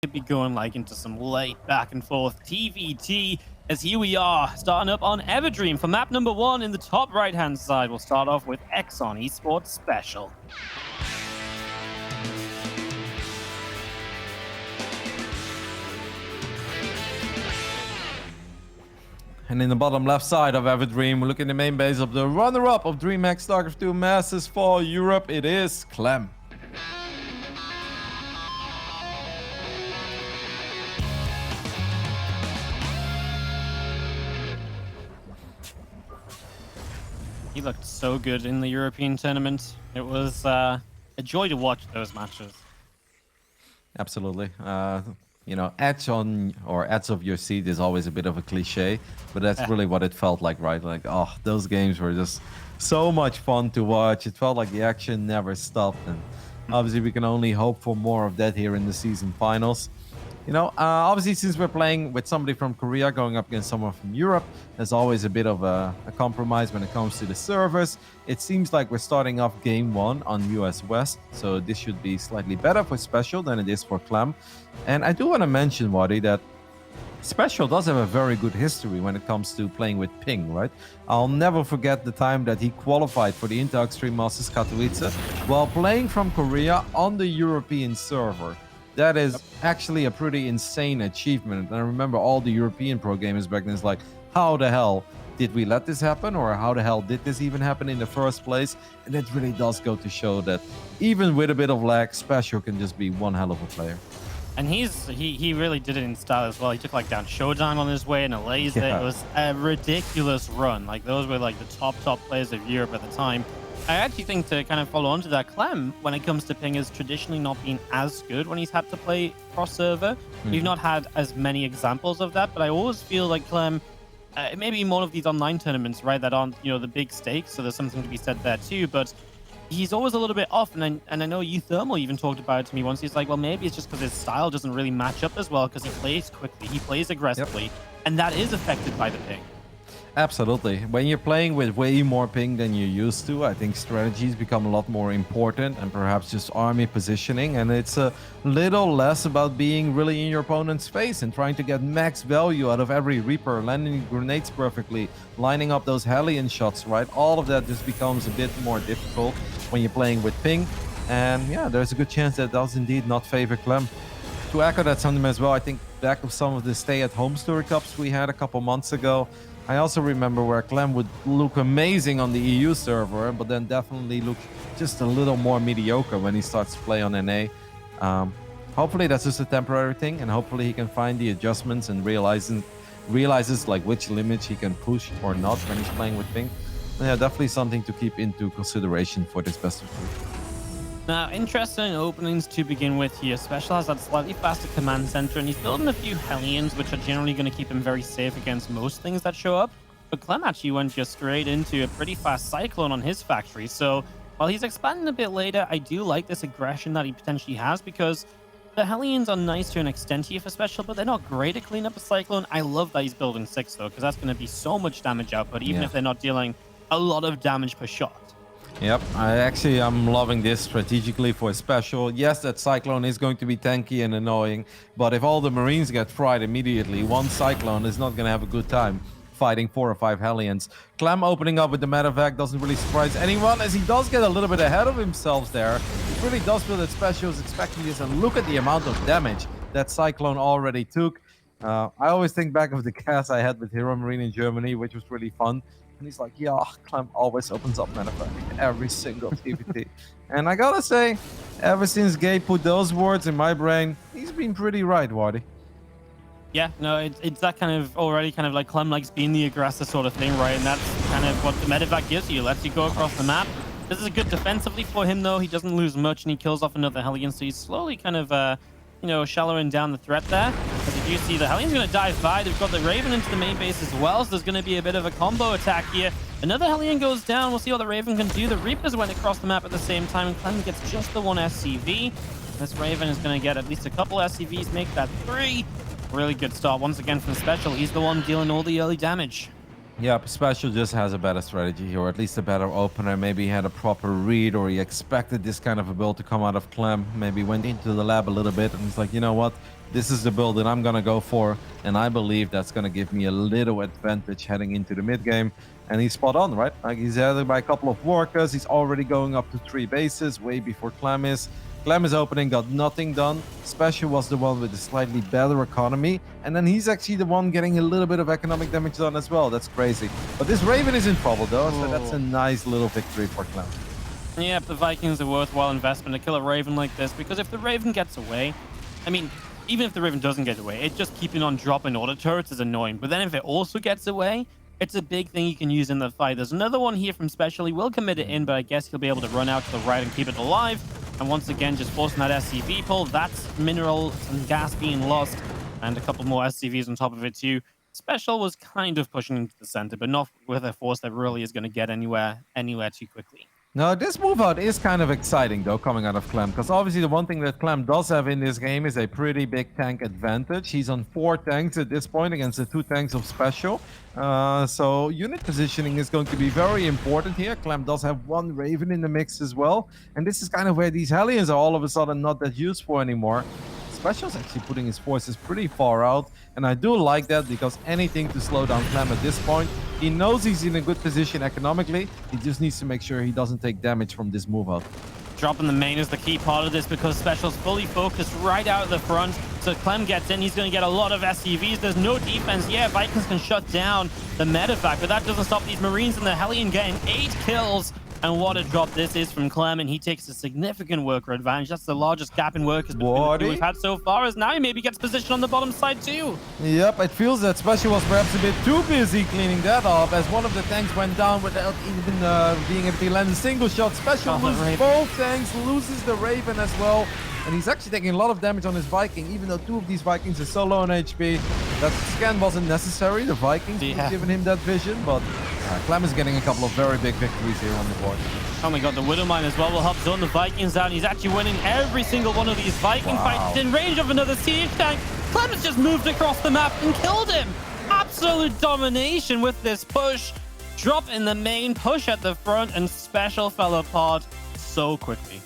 could be going like into some late back and forth TVT, as here we are starting up on Everdream for map number 1 in the top right hand side. We'll start off with Exxon Esports SpeCial. And in the bottom left side of Everdream, we look in the main base of the runner-up of DreamHack SC2 Masters for Europe. It is Clem. He looked so good in the European tournament. It was a joy to watch those matches. Absolutely. You know, edge on or edge of your seat is always a bit of a cliche, but that's really what it felt like, right? Like, oh, those games were just so much fun to watch. It felt like the action never stopped, and obviously we can only hope for more of that here in the season finals. You know, obviously since we're playing with somebody from Korea going up against someone from Europe, there's always a bit of a compromise when it comes to the servers. It seems like we're starting off game 1 on US West, so this should be slightly better for SpeCial than it is for Clem. And I do want to mention, Wadi, that SpeCial does have a very good history when it comes to playing with ping, right? I'll never forget the time that he qualified for the Extreme Masters Katowice while playing from Korea on the European server. That is actually a pretty insane achievement. And I remember all the European pro gamers back then is like, how the hell did we let this happen? Or how the hell did this even happen in the first place? And it really does go to show that even with a bit of lag, SpeCial can just be one hell of a player. And he really did it in style as well. He took like down Showdown on his way and a laser. Yeah. It was a ridiculous run. Like those were like the top players of Europe at the time. I actually think, to kind of follow on to that, Clem, when it comes to ping, has traditionally not been as good when he's had to play cross server. We've not had as many examples of that, but I always feel like Clem, maybe more of these online tournaments, right, that aren't, you know, the big stakes, so there's something to be said there too, but he's always a little bit off, and I know Thermal even talked about it to me once. He's like, well, maybe it's just because his style doesn't really match up as well, because he plays quickly, he plays aggressively, and that is affected by the ping. Absolutely. When you're playing with way more ping than you're used to, I think strategies become a lot more important, and perhaps just army positioning. And it's a little less about being really in your opponent's face and trying to get max value out of every Reaper, landing grenades perfectly, lining up those Hellion shots, right? All of that just becomes a bit more difficult when you're playing with ping. And yeah, there's a good chance that does indeed not favor Clem. To echo that sentiment as well, I think back of some of the stay-at-home story cups we had a couple months ago, I also remember where Clem would look amazing on the EU server, but then definitely look just a little more mediocre when he starts to play on NA. Hopefully that's just a temporary thing, and hopefully he can find the adjustments and realizes like which limits he can push or not when he's playing with ping. Yeah, definitely something to keep into consideration for this best of 3. Now, interesting openings to begin with here. SpeCial has that slightly faster command center, and he's building a few Hellions, which are generally going to keep him very safe against most things that show up. But Clem actually went just straight into a pretty fast Cyclone on his factory. So while he's expanding a bit later, I do like this aggression that he potentially has, because the Hellions are nice to an extent here for SpeCial, but they're not great to clean up a Cyclone. I love that he's building 6, though, because that's going to be so much damage output, even if they're not dealing a lot of damage per shot. Yep, I'm loving this strategically for SpeCial. Yes, that Cyclone is going to be tanky and annoying, but if all the Marines get fried immediately, one Cyclone is not going to have a good time fighting 4 or 5 Hellions. Clem opening up with the medevac doesn't really surprise anyone, as he does get a little bit ahead of himself there. It really does feel that SpeCial is expecting this, and look at the amount of damage that Cyclone already took. I always think back of the cast I had with Hero Marine in Germany, which was really fun. And he's like, yeah, Clem always opens up medevac every single TVT. And I gotta say, ever since Gabe put those words in my brain, he's been pretty right, Wadi. Yeah, no, it's that kind of already kind of like Clem likes being the aggressor sort of thing, right? And that's kind of what the medevac gives you. Lets you go across the map. This is good defensively for him, though. He doesn't lose much, and he kills off another Hellion, so he's slowly kind of, you know, shallowing down the threat there. As you do see, the Hellion's going to dive by. They've got the Raven into the main base as well, so there's going to be a bit of a combo attack here. Another Hellion goes down. We'll see what the Raven can do. The Reapers went across the map at the same time, and Clem gets just the 1 SCV. This Raven is going to get at least a couple SCVs, make that 3. Really good start once again from SpeCial. He's the one dealing all the early damage. Yep, SpeCial just has a better strategy here, or at least a better opener. Maybe he had a proper read, or he expected this kind of a build to come out of Clem. Maybe went into the lab a little bit and he's like, you know what? This is the build that I'm going to go for. And I believe that's going to give me a little advantage heading into the mid game. And he's spot on, right? Like, he's added by a couple of workers. He's already going up to 3 bases, way before Clem is. Clem is opening, got nothing done. SpeCial was the one with the slightly better economy. And then he's actually the one getting a little bit of economic damage done as well. That's crazy. But this Raven is in trouble, though, so that's a nice little victory for Clem. Yeah, the Vikings are a worthwhile investment to kill a Raven like this, because if the Raven gets away, I mean, even if the Raven doesn't get away, it just keeping on dropping auto turrets is annoying. But then if it also gets away, it's a big thing you can use in the fight. There's another one here from SpeCial. He will commit it in, but I guess he'll be able to run out to the right and keep it alive. And once again, just forcing that SCV pull. That's minerals and gas being lost, and a couple more SCVs on top of it too. SpeCial was kind of pushing into the center, but not with a force that really is going to get anywhere too quickly. Now, this move out is kind of exciting, though, coming out of Clem, because obviously the one thing that Clem does have in this game is a pretty big tank advantage. He's on 4 tanks at this point against the 2 tanks of SpeCial. So unit positioning is going to be very important here. Clem does have 1 Raven in the mix as well. And this is kind of where these Hellions are all of a sudden not that useful anymore. SpeCial's actually putting his forces pretty far out, and I do like that, because anything to slow down Clem at this point. He knows he's in a good position economically. He just needs to make sure he doesn't take damage from this move out. Dropping the main is the key part of this, because SpeCial's fully focused right out of the front. So Clem gets in, he's going to get a lot of SCVs. There's no defense. Yeah, Vikings can shut down the medevac, but that doesn't stop these Marines and the Hellion getting 8 kills. And what a drop this is from Clem, and he takes a significant worker advantage. That's the largest gap in workers between the two we've had so far, as now he maybe gets positioned on the bottom side too. Yep, it feels that SpeCial was perhaps a bit too busy cleaning that up, as one of the tanks went down without even being able to land a single shot. SpeCial loses both tanks, loses the Raven as well. And he's actually taking a lot of damage on his Viking, even though 2 of these Vikings are so low on HP. That scan wasn't necessary. The Vikings have given him that vision, but Clem is getting a couple of very big victories here on the board. Oh my god, the Widowmine as well will help zone the Vikings out. He's actually winning every single one of these Viking fights. He's in range of another siege tank. Clem has just moved across the map and killed him. Absolute domination with this push. Drop in the main, push at the front, and SpeCial fell apart so quickly.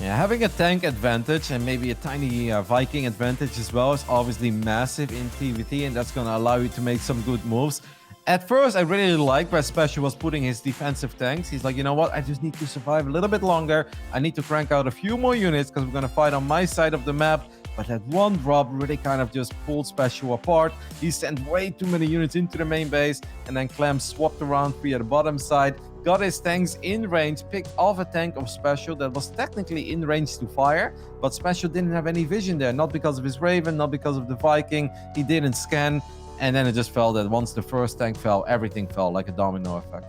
Yeah, having a tank advantage and maybe a tiny Viking advantage as well is obviously massive in PvT, and that's going to allow you to make some good moves. At first, I really liked where SpeCial was putting his defensive tanks. He's like, you know what? I just need to survive a little bit longer. I need to crank out a few more units because we're going to fight on my side of the map. But that one drop really kind of just pulled SpeCial apart. He sent way too many units into the main base, and then Clem swapped around via the bottom side, got his tanks in range, picked off a tank of SpeCial that was technically in range to fire, but SpeCial didn't have any vision there, not because of his Raven, not because of the Viking. He didn't scan, and then it just fell that once the first tank fell, everything fell like a domino effect.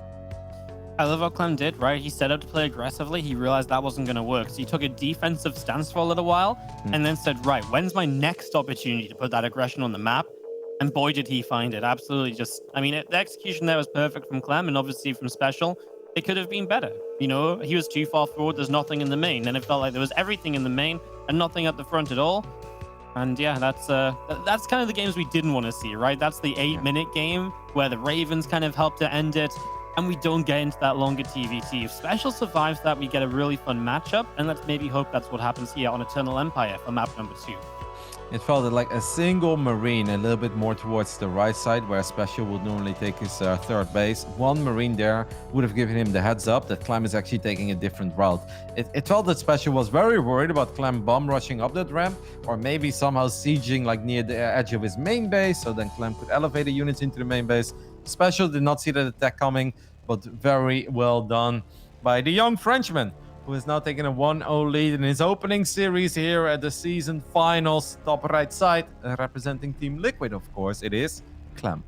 I love what Clem did, right? He set up to play aggressively. He realized that wasn't going to work. So he took a defensive stance for a little while and then said, right, when's my next opportunity to put that aggression on the map? And boy, did he find it. Absolutely just, I mean, the execution there was perfect from Clem, and obviously from SpeCial, it could have been better. You know, he was too far forward. There's nothing in the main. And it felt like there was everything in the main and nothing at the front at all. And yeah, that's kind of the games we didn't want to see, right? That's the 8-minute game where the Ravens kind of helped to end it, and we don't get into that longer TVT. If SpeCial survives that, we get a really fun matchup, and let's maybe hope that's what happens here on Eternal Empire for map number 2. It felt like a single Marine a little bit more towards the right side, where SpeCial would normally take his third base. One Marine there would have given him the heads up that Clem is actually taking a different route. It felt that SpeCial was very worried about Clem bomb rushing up that ramp, or maybe somehow sieging like near the edge of his main base, so then Clem could elevate the units into the main base. SpeCial did not see that attack coming, but very well done by the young Frenchman, who is now taking a 1-0 lead in his opening series here at the season finals. Top right side, representing Team Liquid, of course, it is Clem.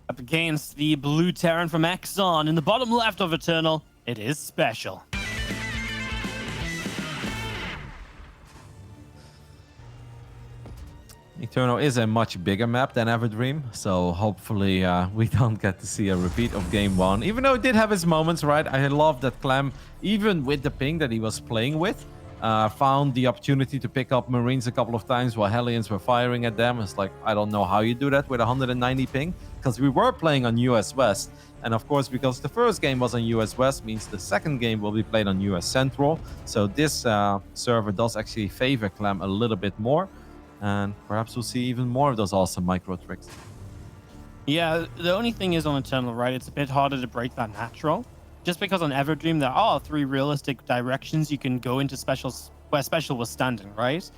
Up against the blue Terran from Exxon. In the bottom left of Eternal, it is SpeCial. Eternal is a much bigger map than Everdream, so hopefully we don't get to see a repeat of game 1. Even though it did have its moments, right? I love that Clem, even with the ping that he was playing with, Found the opportunity to pick up Marines a couple of times while Hellions were firing at them. It's like, I don't know how you do that with 190 ping, because we were playing on US West. And of course, because the first game was on US West, means the second game will be played on US Central. So this server does actually favor Clem a little bit more. And perhaps we'll see even more of those awesome micro tricks. Yeah, the only thing is on Eternal, right? It's a bit harder to break that natural. Just because on Everdream, there are 3 realistic directions you can go into specials where special was standing, right?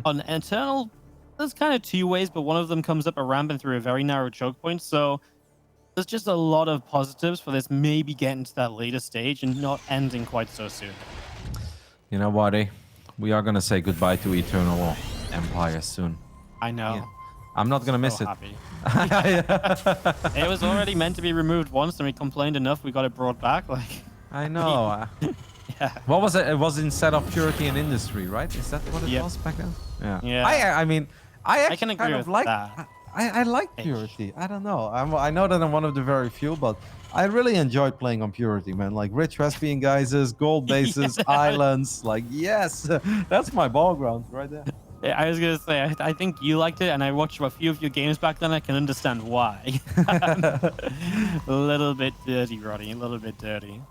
On Eternal, there's kind of 2 ways, but one of them comes up a ramp and through a very narrow choke point. So there's just a lot of positives for this maybe getting to that later stage and not ending quite so soon. You know, buddy, we are going to say goodbye to Eternal Empire soon. I know. Yeah. I'm not going to miss it. Happy. It was already meant to be removed once, and we complained enough we got it brought back. Like, I know. Yeah. What was it? It was instead of Purity and Industry, right? Is that what it was back then? Yeah. I mean, I actually can agree kind of with like. that. I like Purity. I don't know. I know that I'm one of the very few, but I really enjoyed playing on Purity, man. Like rich Respian geysers, gold bases, islands. Like, yes, that's my ball ground right there. Yeah, I was gonna say, I think you liked it, and I watched a few of your games back then. I can understand why. A little bit dirty, Roddy. A little bit dirty.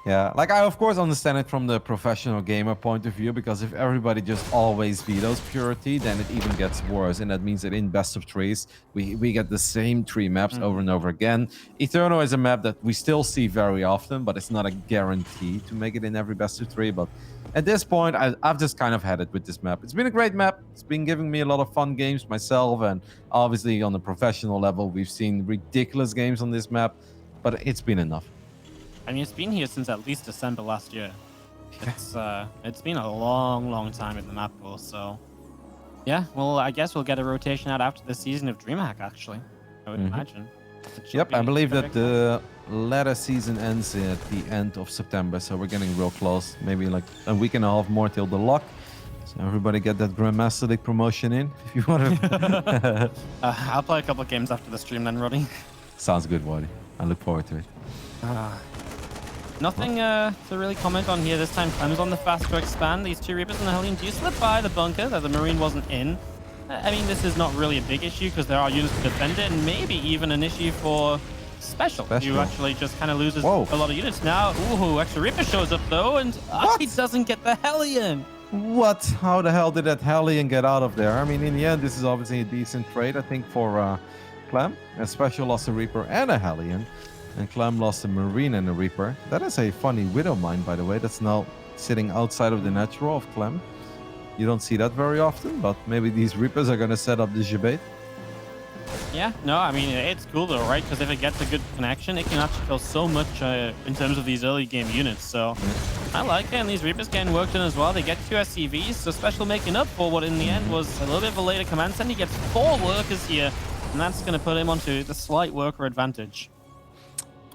Yeah, like I of course understand it from the professional gamer point of view, because if everybody just always vetoes Purity, then it even gets worse, and that means that in best of threes we get the same 3 maps over and over again. Eternal is a map that we still see very often, but it's not a guarantee to make it in every best of 3. But at this point, I've just kind of had it with this map. It's been a great map. It's been giving me a lot of fun games myself, and obviously on the professional level, we've seen ridiculous games on this map, but it's been enough. I mean, it's been here since at least December last year. It's been a long time in the map pool. So, yeah. Well, I guess we'll get a rotation out after the season of DreamHack. Actually, I would imagine. Yep, I believe that the latter season ends at the end of September, so we're getting real close. Maybe like a week and a half more till the lock. So everybody get that Grandmaster League promotion in if you want to. I'll play a couple of games after the stream then, Roddy. Sounds good, Waddy. I look forward to it. Nothing to really comment on here. This time Clem's on the fast to expand. These 2 Reapers and the Hellion do slip by the bunker that the Marine wasn't in. I mean, this is not really a big issue because there are units to defend it, and maybe even an issue for SpeCial. You actually just kind of loses a lot of units. Now, ooh, extra Reaper shows up though, and he doesn't get the Hellion. What? How the hell did that Hellion get out of there? I mean, in the end, this is obviously a decent trade, I think, for Clem. A SpeCial lost a Reaper and a Hellion. And Clem lost a Marine and a Reaper. That is a funny Widow Mine, by the way. That's now sitting outside of the natural of Clem. You don't see that very often, but maybe these Reapers are going to set up the debate. Yeah, no, I mean, it's cool though, right? Because if it gets a good connection, it can actually kill so much in terms of these early game units. So I like it, and these Reapers getting worked in as well. They get 2 SCVs, so SpeCial making up for what in the end was a little bit of a later command center. He gets 4 workers here, and that's going to put him onto the slight worker advantage.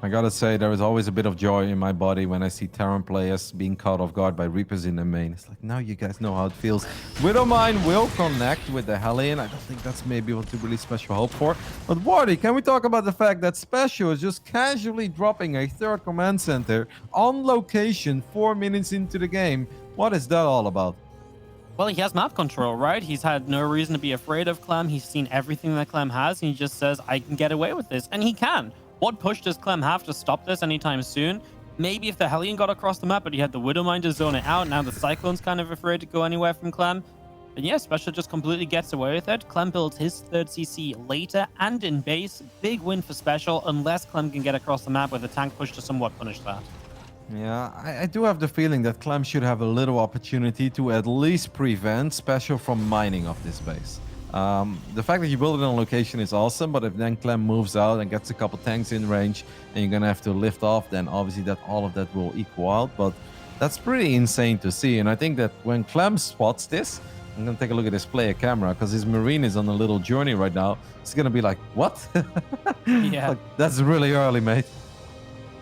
I gotta say, there is always a bit of joy in my body when I see Terran players being caught off guard by Reapers in the main. It's like, now you guys know how it feels. Widowmine will connect with the Hellion. I don't think that's maybe what to really SpeCial hope for. But Wardy, can we talk about the fact that SpeCial is just casually dropping a 3rd command center on location 4 minutes into the game? What is that all about? Well, he has map control, right? He's had no reason to be afraid of Clem. He's seen everything that Clem has, and he just says, I can get away with this. And he can. What push does Clem have to stop this anytime soon? Maybe if the Hellion got across the map, but he had the Widowmine to zone it out. Now the Cyclone's kind of afraid to go anywhere from Clem. And yeah, SpeCial just completely gets away with it. Clem builds his 3rd CC later and in base. Big win for SpeCial, unless Clem can get across the map with a tank push to somewhat punish that. Yeah, I do have the feeling that Clem should have a little opportunity to at least prevent SpeCial from mining off this base. The fact that you build it on location is awesome, but if then Clem moves out and gets a couple tanks in range and you're gonna have to lift off, then obviously that all of that will equal out. But that's pretty insane to see, and I think that when Clem spots this, I'm gonna take a look at his player camera because his Marine is on a little journey right now. It's gonna be like, what? Yeah, like, that's really early, mate.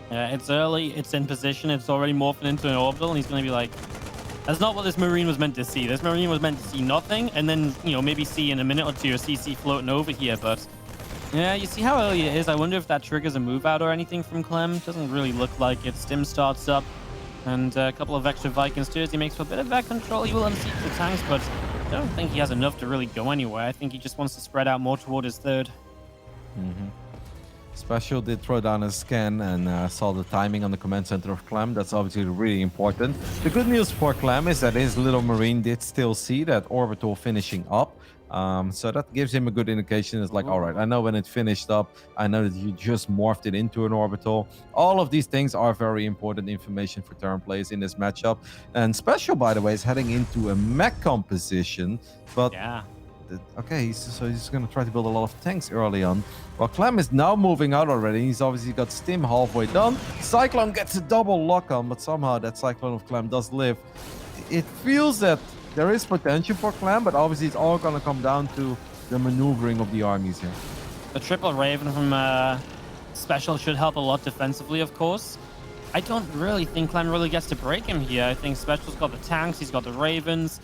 Yeah, it's early, it's in position, it's already morphed into an orbital, and he's gonna be like, that's not what this Marine was meant to see. This Marine was meant to see nothing, and then, you know, maybe see in a minute or 2 a CC floating over here. But yeah, you see how early it is. I wonder if that triggers a move out or anything from Clem. Doesn't really look like it. Stim starts up. And a couple of extra Vikings too as he makes for a bit of back control. He will unseat the tanks, but I don't think he has enough to really go anywhere. I think he just wants to spread out more toward his third. SpeCial did throw down a scan and saw the timing on the command center of Clem. That's obviously really important. The good news for Clem is that his little marine did still see that orbital finishing up. So that gives him a good indication. It's like, all right, I know when it finished up. I know that you just morphed it into an orbital. All of these things are very important information for Terran players in this matchup. And SpeCial, by the way, is heading into a mech composition. But yeah. Okay, so he's going to try to build a lot of tanks early on. Well, Clem is now moving out already. He's obviously got Stim halfway done. Cyclone gets a double lock on, but somehow that Cyclone of Clem does live. It feels that there is potential for Clem, but obviously it's all going to come down to the maneuvering of the armies here. The triple Raven from SpeCial should help a lot defensively, of course. I don't really think Clem really gets to break him here. I think SpeCial's got the tanks, he's got the Ravens.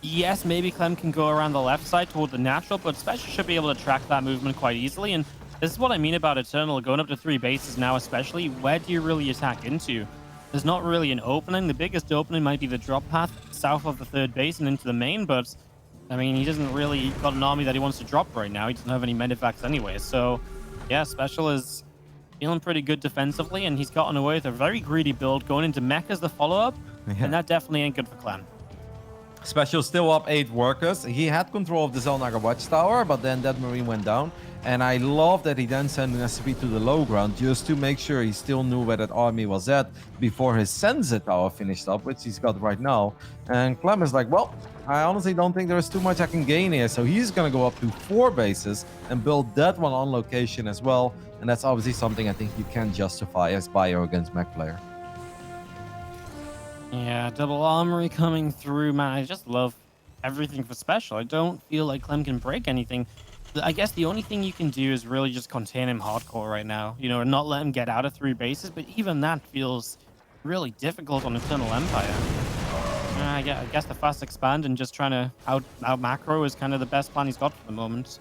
Yes, maybe Clem can go around the left side toward the natural, but SpeCial should be able to track that movement quite easily. And this is what I mean about Eternal, going up to 3 bases now especially. Where do you really attack into? There's not really an opening. The biggest opening might be the drop path south of the 3rd base and into the main, but I mean, he doesn't really got an army that he wants to drop right now. He doesn't have any medevacts anyway. So yeah, SpeCial is feeling pretty good defensively, and he's gotten away with a very greedy build going into mech as the follow-up, and that definitely ain't good for Clem. SpeCial still up 8 workers. He had control of the Zelnaga watchtower, but then that marine went down. And I love that he then sent an SCV to the low ground just to make sure he still knew where that army was at before his sensor tower finished up, which he's got right now. And Clem is like, well, I honestly don't think there's too much I can gain here. So he's going to go up to 4 bases and build that one on location as well. And that's obviously something I think you can justify as bio against mech player. Yeah, double armory coming through, man. I just love everything for SpeCial. I don't feel like Clem can break anything. I guess the only thing you can do is really just contain him hardcore right now, you know, and not let him get out of 3 bases. But even that feels really difficult on Eternal Empire. I guess the fast expand and just trying to out macro is kind of the best plan he's got for the moment.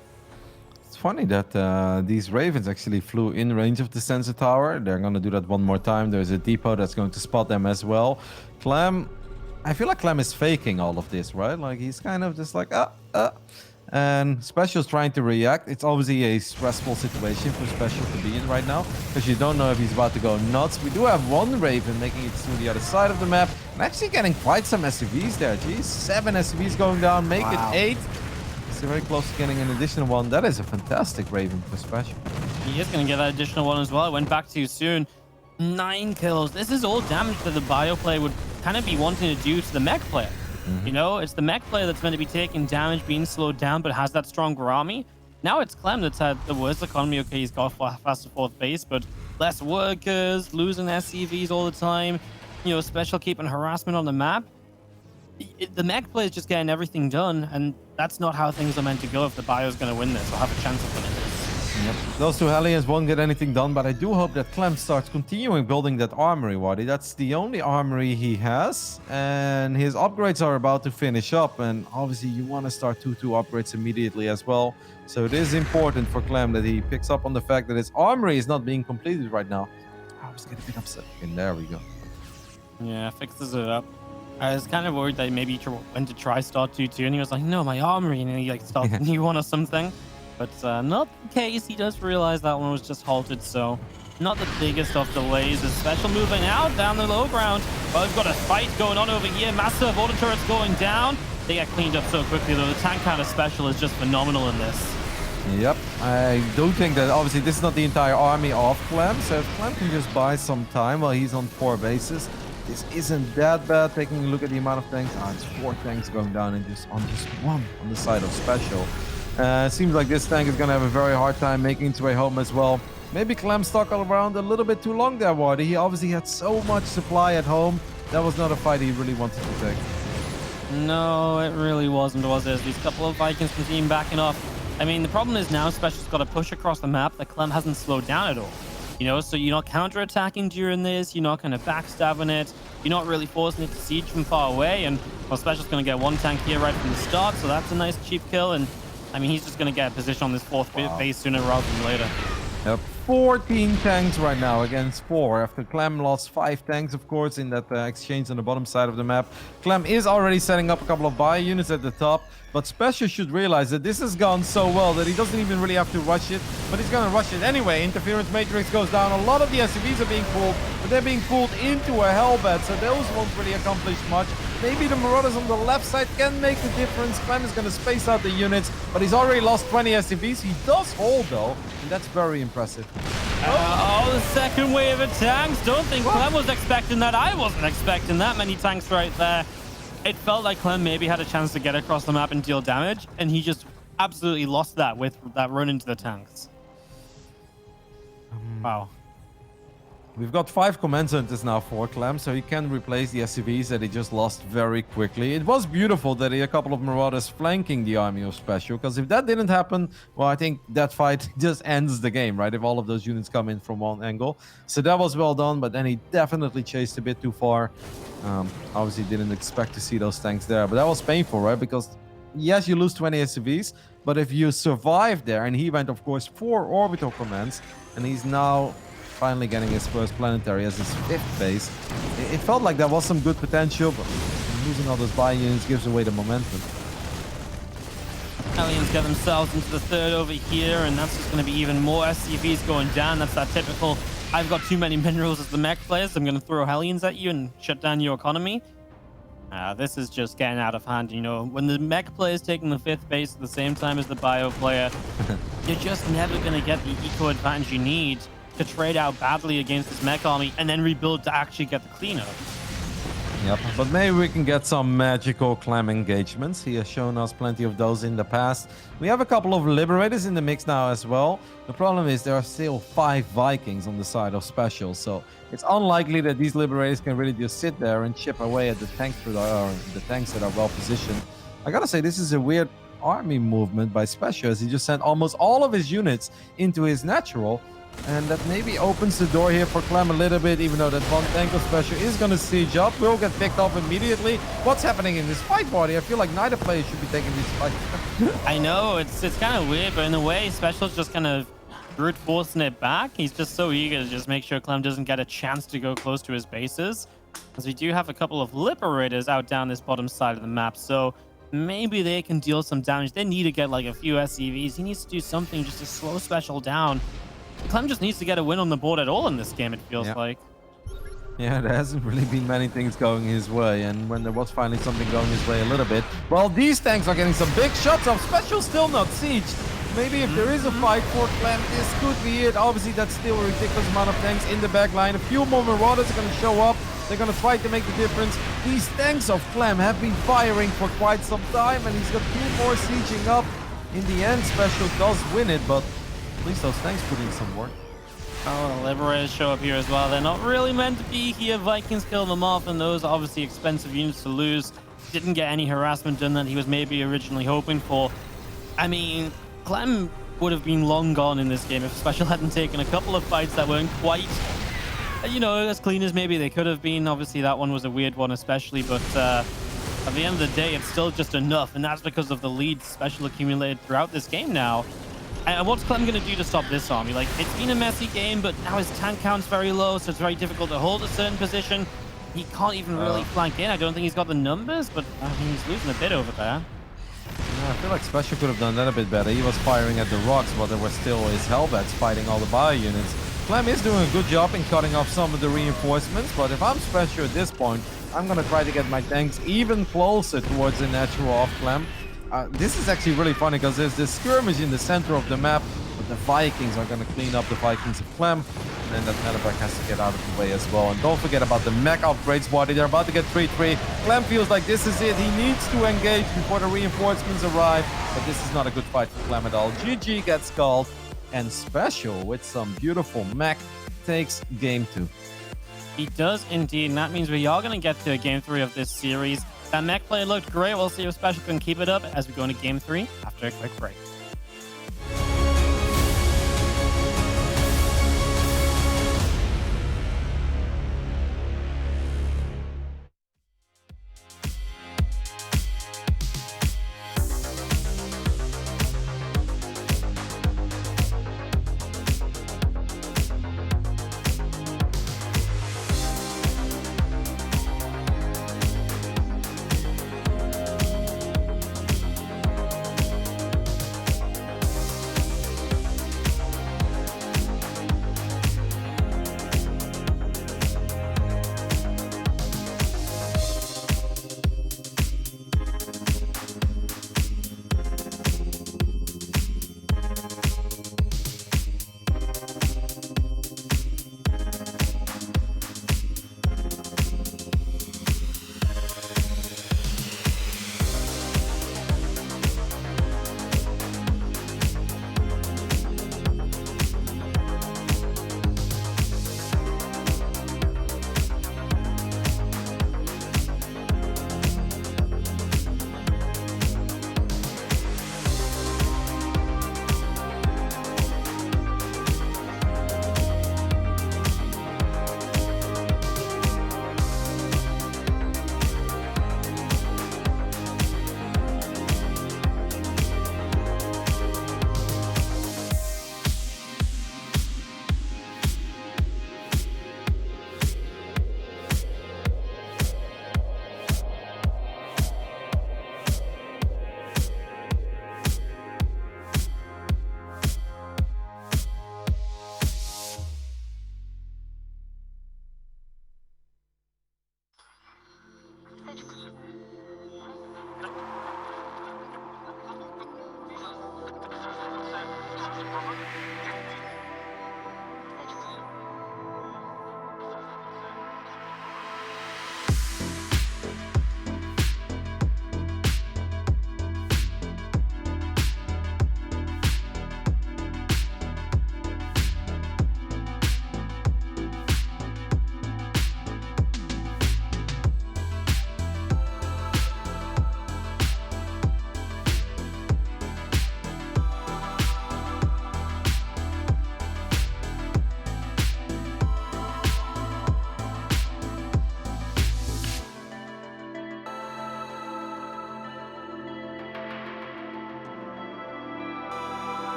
It's funny that these Ravens actually flew in range of the sensor tower. They're going to do that one more time. There's a depot that's going to spot them as well. Clem, I feel like Clem is faking all of this, right? Like he's kind of just like, and SpeCial's trying to react. It's obviously a stressful situation for SpeCial to be in right now because you don't know if he's about to go nuts. We do have one Raven making it to the other side of the map and actually getting quite some SCVs there. Geez, 7 SCVs going down, make it 8. It's very close to getting an additional one. That is a fantastic Raven for SpeCial. He is going to get that additional one as well. It went back too soon. 9 kills. This is all damage that the bio player would kind of be wanting to do to the mech player. You know, it's the mech player that's meant to be taking damage, being slowed down, but has that stronger army. Now it's Clem that's had the worst economy. Okay, he's got faster 4th base, but less workers, losing SCVs all the time. You know, SpeCial keeping harassment on the map. The mech player is just getting everything done, and that's not how things are meant to go if the bio is going to win this or have a chance of winning this. Yep. Those 2 Hellions won't get anything done, but I do hope that Clem starts continuing building that armory, Waddy. That's the only armory he has, and his upgrades are about to finish up, and obviously you want to start 2-2 upgrades immediately as well. So it is important for Clem that he picks up on the fact that his armory is not being completed right now. I was getting a bit upset. And there we go. Yeah, fixes it up. I was kind of worried that maybe he went to try start 2-2, and he was like, no, my armory, and then he like started a new one or something. But not the case. He does realize that one was just halted, so not the biggest of delays. The SpeCial moving out down the low ground. Well, we've got a fight going on over here. Massive auto turrets going down. They get cleaned up so quickly, though. The tank count of SpeCial is just phenomenal in this. Yep, I do think that obviously this is not the entire army of Clem, so if Clem can just buy some time while he's on 4 bases, this isn't that bad. Taking a look at the amount of tanks, it's 4 tanks going down and just one on the side of SpeCial. Seems like this tank is going to have a very hard time making its way home as well. Maybe Clem stuck around a little bit too long there, Waddy. He obviously had so much supply at home. That was not a fight he really wanted to take. No, it really wasn't, was it? These couple of Vikings continue backing off. I mean, the problem is now SpeCial's got to push across the map that Clem hasn't slowed down at all. You know, so you're not counter-attacking during this. You're not kind of backstabbing it. You're not really forcing it to siege from far away. And well, SpeCial's going to get 1 tank here right from the start, so that's a nice cheap kill. And I mean, he's just going to get a position on this 4th base sooner rather than later. Yep, 14 tanks right now against 4 after Clem lost 5 tanks, of course, in that exchange on the bottom side of the map. Clem is already setting up a couple of buy units at the top, but SpeCial should realize that this has gone so well that he doesn't even really have to rush it, but he's going to rush it anyway. Interference matrix goes down. A lot of the SCVs are being pulled, but they're being pulled into a hellbed, so those won't really accomplish much. Maybe the Marauders on the left side can make the difference. Clem is going to space out the units, but he's already lost 20 SCVs. He does hold, though, and that's very impressive. The second wave of tanks. Don't think Clem was expecting that. I wasn't expecting that many tanks right there. It felt like Clem maybe had a chance to get across the map and deal damage, and he just absolutely lost that with that run into the tanks. Wow. We've got 5 command centers now for Clem, so he can replace the SCVs that he just lost very quickly. It was beautiful that he had a couple of Marauders flanking the army of SpeCial, because if that didn't happen, well, I think that fight just ends the game, right? If all of those units come in from one angle. So that was well done, but then he definitely chased a bit too far. Obviously didn't expect to see those tanks there, but that was painful, right? Because yes, you lose 20 SCVs, but if you survive there, and he went, of course, 4 orbital commands, and he's now finally getting his first planetary as his 5th base. It felt like there was some good potential, but losing all those buy units gives away the momentum. Hellions get themselves into the 3rd over here, and that's just going to be even more SCVs going down. That's that typical, I've got too many minerals as the mech players, I'm going to throw Hellions at you and shut down your economy. This is just getting out of hand. You know, when the mech player is taking the 5th base at the same time as the bio player, you're just never going to get the eco advantage you need to trade out badly against this mech army and then rebuild to actually get the cleanup. Yep, but maybe we can get some magical Clem engagements. He has shown us plenty of those in the past. We have a couple of Liberators in the mix now as well. The problem is there are still 5 Vikings on the side of SpeCial, so it's unlikely that these Liberators can really just sit there and chip away at the tanks that are well positioned. I gotta say, this is a weird army movement by SpeCial, as he just sent almost all of his units into his natural. And that maybe opens the door here for Clem a little bit, even though that one tank of SpeCial is going to siege up. Will get picked off immediately. What's happening in this fight, buddy? I feel like neither player should be taking this fight. I know, it's kind of weird, but in a way, SpeCial's just kind of brute forcing it back. He's just so eager to just make sure Clem doesn't get a chance to go close to his bases, as we do have a couple of Liberators out down this bottom side of the map, so maybe they can deal some damage. They need to get like a few SCVs. He needs to do something just to slow SpeCial down. Clem just needs to get a win on the board at all in this game, it feels like. Yeah, there hasn't really been many things going his way, and when there was finally something going his way a little bit, well, these tanks are getting some big shots off. SpeCial still not sieged. Maybe if there is a fight for Clem, this could be it. Obviously, that's still a ridiculous amount of tanks in the back line. A few more Marauders are going to show up. They're going to try to make the difference. These tanks of Clem have been firing for quite some time, and he's got 2 more sieging up. In the end, SpeCial does win it, but at least those tanks put in some work. Oh, the Liberators show up here as well. They're not really meant to be here. Vikings kill them off, and those are obviously expensive units to lose. Didn't get any harassment done that he was maybe originally hoping for. I mean, Clem would have been long gone in this game if SpeCial hadn't taken a couple of fights that weren't quite, you know, as clean as maybe they could have been. Obviously, that one was a weird one especially, but at the end of the day, it's still just enough, and that's because of the leads SpeCial accumulated throughout this game now. And what's Clem going to do to stop this army? Like, it's been a messy game, but now his tank count's very low, so it's very difficult to hold a certain position. He can't even really flank in. I don't think he's got the numbers, but I mean, he's losing a bit over there. Yeah, I feel like SpeCial could have done that a bit better. He was firing at the rocks, but there were still his Hellbats fighting all the bio units. Clem is doing a good job in cutting off some of the reinforcements, but if I'm SpeCial at this point, I'm going to try to get my tanks even closer towards the natural of Clem. This is actually really funny because there's this skirmish in the center of the map, but the Vikings are going to clean up the Vikings of Clem, and then that Medevac has to get out of the way as well. And don't forget about the mech upgrades, buddy. They're about to get 3-3. Clem feels like this is it. He needs to engage before the reinforcements arrive, but this is not a good fight for Clem at all. GG gets called, and SpeCial with some beautiful mech takes game 2. He does indeed, and that means we are going to get to game 3 of this series. That mech play looked great. We'll see if SpeCial can keep it up as we go into game 3 after a quick break.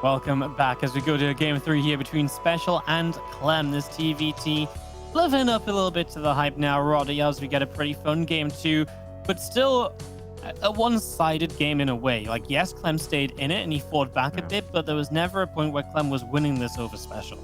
Welcome back as we go to game 3 here between SpeCial and Clem. This TVT living up a little bit to the hype now, Roddy, as we get a pretty fun game 2, but still a one-sided game in a way. Like, yes, Clem stayed in it and he fought back a bit, but there was never a point where Clem was winning this over SpeCial.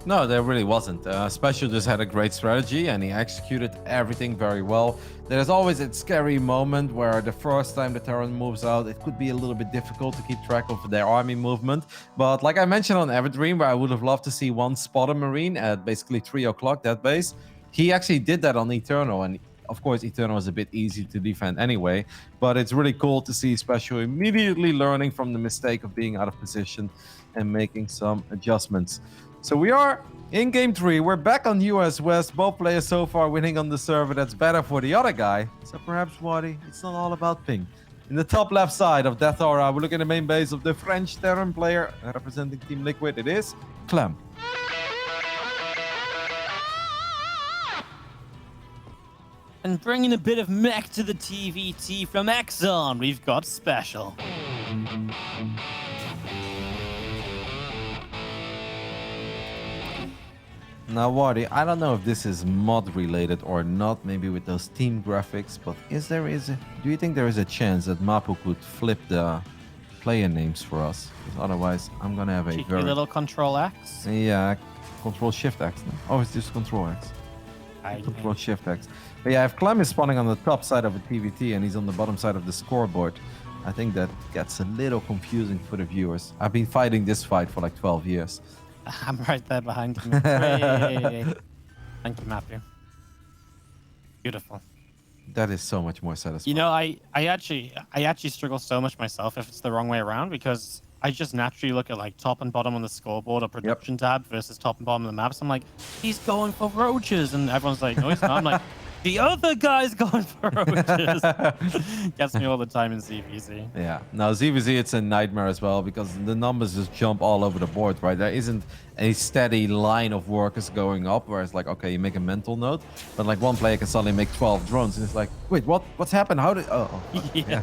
No, there really wasn't. SpeCial just had a great strategy and he executed everything very well. There's always that scary moment where the first time the Terran moves out, it could be a little bit difficult to keep track of their army movement. But like I mentioned on Everdream, where I would have loved to see one spotter Marine at basically 3 o'clock, that base, he actually did that on Eternal. And of course, Eternal is a bit easy to defend anyway, but it's really cool to see SpeCial immediately learning from the mistake of being out of position and making some adjustments. So we are in game 3. We're back on US West. Both players so far winning on the server that's better for the other guy. So perhaps, Wadi, it's not all about ping. In the top left side of Death Aura, we look at the main base of the French Terran player representing Team Liquid. It is Clem. And bringing a bit of mech to the TVT from Exxon, we've got SpeCial. Now, Wadi, I don't know if this is mod related or not, maybe with those team graphics, but do you think there is a chance that Mapu could flip the player names for us? Because otherwise, I'm gonna have a Cheeky little Control X. Yeah, Control Shift X. No? Oh, it's just Control X. Control Shift X. But yeah, if Clem is spawning on the top side of a TVT and he's on the bottom side of the scoreboard, I think that gets a little confusing for the viewers. I've been fighting this fight for like 12 years. I'm right there behind you. Thank you, Matthew. Beautiful. That is so much more satisfying. You know, I actually struggle so much myself if it's the wrong way around, because I just naturally look at like top and bottom on the scoreboard or production tab versus top and bottom of the maps. I'm like, he's going for roaches, and everyone's like, no, he's not. I'm like, the other guy's going for roaches. Gets me all the time in ZVZ. Yeah. Now ZVZ, it's a nightmare as well because the numbers just jump all over the board, right? There isn't a steady line of workers going up where it's like, okay, you make a mental note, but like one player can suddenly make 12 drones and it's like, wait, what's happened? How did? Oh. Yeah.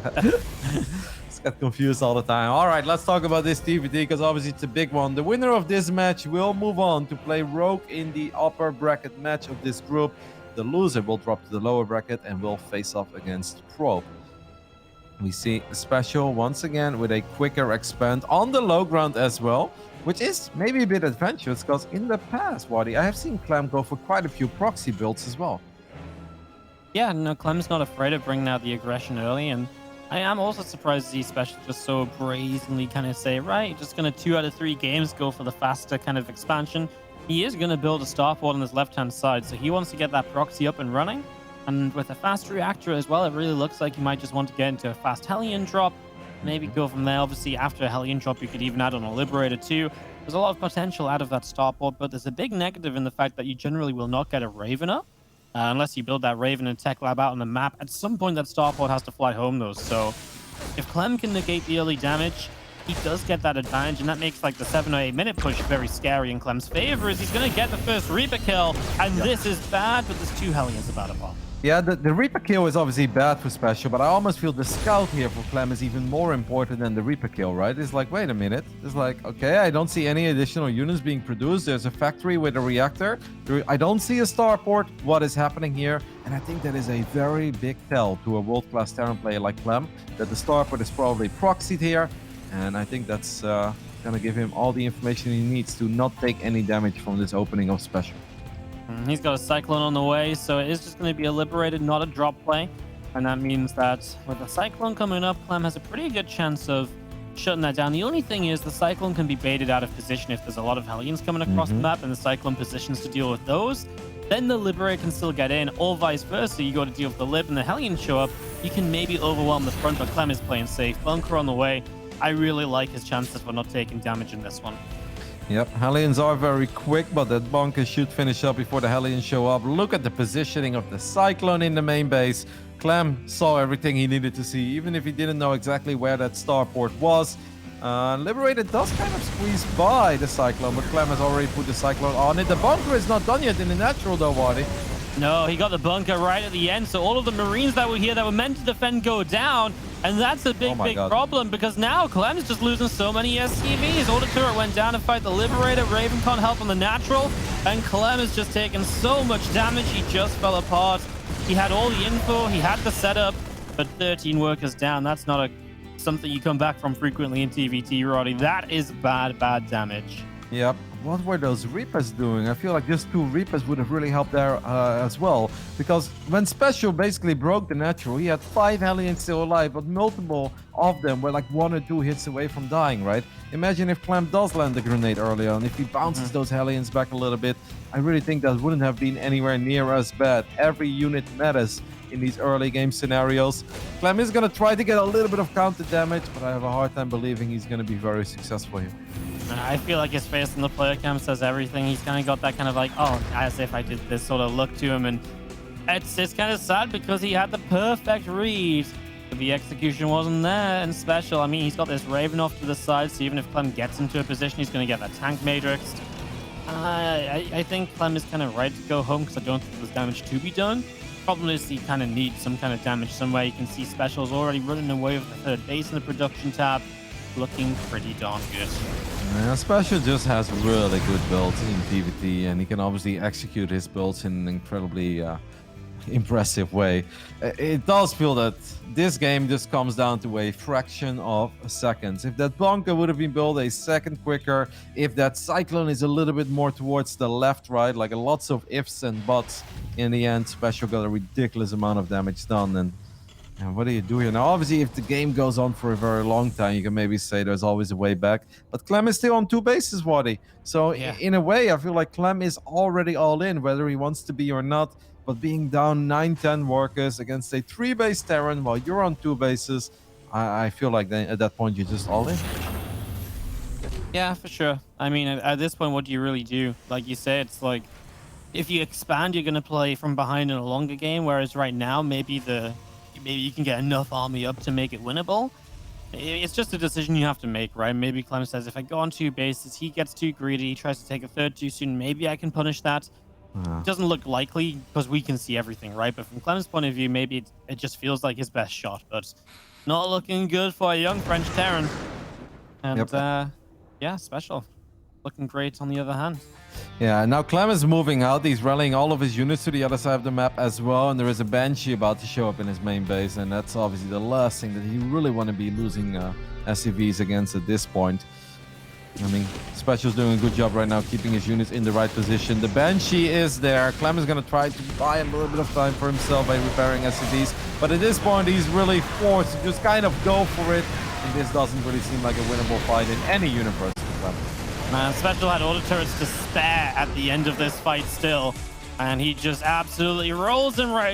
Just get confused all the time. All right, let's talk about this TVT because obviously it's a big one. The winner of this match will move on to play Rogue in the upper bracket match of this group. The loser will drop to the lower bracket and will face off against Probe. We see SpeCial once again with a quicker expand on the low ground as well, which is maybe a bit adventurous because in the past, Wadi, I have seen Clem go for quite a few proxy builds as well. Yeah, no, Clem's not afraid of bringing out the aggression early, and I am also surprised to see SpeCial just so brazenly kind of say, right, just going to 2 out of 3 games go for the faster kind of expansion. He is going to build a starport on his left-hand side, so he wants to get that proxy up and running. And with a fast reactor as well, it really looks like he might just want to get into a fast Hellion drop, maybe go from there. Obviously, after a Hellion drop, you could even add on a Liberator too. There's a lot of potential out of that starport, but there's a big negative in the fact that you generally will not get a Raven up. Unless you build that Raven and Tech Lab out on the map. At some point, that starport has to fly home, though. So if Clem can negate the early damage, he does get that advantage, and that makes like the 7 or 8 minute push very scary in Clem's favor, as he's going to get the first Reaper kill, and this is bad, but there's 2 Hellions about to pop. Yeah, the Reaper kill is obviously bad for SpeCial, but I almost feel the scout here for Clem is even more important than the Reaper kill, right? It's like, wait a minute. It's like, okay, I don't see any additional units being produced. There's a factory with a reactor. I don't see a starport. What is happening here? And I think that is a very big tell to a world-class Terran player like Clem, that the starport is probably proxied here. And I think that's going to give him all the information he needs to not take any damage from this opening of SpeCial. He's got a Cyclone on the way, so it is just going to be a Liberated, not a drop play. And that means that with the Cyclone coming up, Clem has a pretty good chance of shutting that down. The only thing is the Cyclone can be baited out of position if there's a lot of Hellions coming across the map and the Cyclone positions to deal with those. Then the Liberator can still get in, or vice versa. You got to deal with the Lib and the Hellions show up. You can maybe overwhelm the front, but Clem is playing safe. Bunker on the way. I really like his chances for not taking damage in this one. Yep, Hellions are very quick, but that bunker should finish up before the Hellions show up. Look at the positioning of the Cyclone in the main base. Clem saw everything he needed to see, even if he didn't know exactly where that starport was. Liberator does kind of squeeze by the Cyclone, but Clem has already put the Cyclone on it. The bunker is not done yet in the natural though, Wadi. No, he got the bunker right at the end, so all of the Marines that were here that were meant to defend go down. And that's a big, big God. problem because now Clem's just losing so many SCVs. Order Turret went down to fight the Liberator. Raven can't help on the natural. And Clem is just taking so much damage. He just fell apart. He had all the info. He had the setup. But 13 workers down. That's not something you come back from frequently in TVT, Roddy. That is bad, bad damage. Yep. What were those Reapers doing? I feel like just 2 Reapers would have really helped there as well. Because when SpeCial basically broke the natural, he had 5 Hellions still alive, but multiple of them were like 1 or 2 hits away from dying, right? Imagine if Clem does land the grenade early on, if he bounces those Hellions back a little bit, I really think that wouldn't have been anywhere near as bad. Every unit matters in these early game scenarios. Clem is going to try to get a little bit of counter damage, but I have a hard time believing he's going to be very successful here. I feel like his face in the player cam says everything. He's kind of got that kind of like, oh, as if I did this sort of look to him. And it's kind of sad because he had the perfect read, but the execution wasn't there. And SpeCial, I mean, he's got this Raven off to the side, so even if Clem gets into a position, he's going to get that tank matrixed. I think Clem is kind of right to go home because I don't think there's damage to be done. Problem is he kind of needs some kind of damage somewhere. You can see SpeCial's already running away with the 3rd base in the production tab. Looking pretty darn good. Yeah, SpeCial just has really good builds in PvT, and he can obviously execute his builds in an incredibly impressive way. It does feel that this game just comes down to a fraction of a second. If that bunker would have been built a second quicker, if that cyclone is a little bit more towards the left, right, like lots of ifs and buts, in the end, SpeCial got a ridiculous amount of damage done. And what do you do here? Now, obviously, if the game goes on for a very long time, you can maybe say there's always a way back. But Clem is still on 2 bases, Waddy. So, in a way, I feel like Clem is already all in, whether he wants to be or not. But being down 9-10 workers against a 3-base Terran while you're on 2 bases, I feel like at that point, you're just all in. Yeah, for sure. I mean, at this point, what do you really do? Like you say, it's like, if you expand, you're going to play from behind in a longer game. Whereas right now, maybe you can get enough army up to make it winnable. It's just a decision you have to make, right? Maybe Clem says, if I go on 2 bases, he gets too greedy, he tries to take a 3rd too soon, maybe I can punish that. It doesn't look likely because we can see everything, right? But from Clem's point of view, maybe it just feels like his best shot, but not looking good for a young French Terran. And yeah, SpeCial. Looking great on the other hand. Yeah, now Clem is moving out. He's rallying all of his units to the other side of the map as well. And there is a Banshee about to show up in his main base. And that's obviously the last thing that he really want to be losing SCVs against at this point. I mean, SpeCial's doing a good job right now, keeping his units in the right position. The Banshee is there. Clem is going to try to buy a little bit of time for himself by repairing SCVs. But at this point, he's really forced to just kind of go for it. And this doesn't really seem like a winnable fight in any universe for Clem. Man, SpeCial had order turrets to spare at the end of this fight still. And he just absolutely rolls and right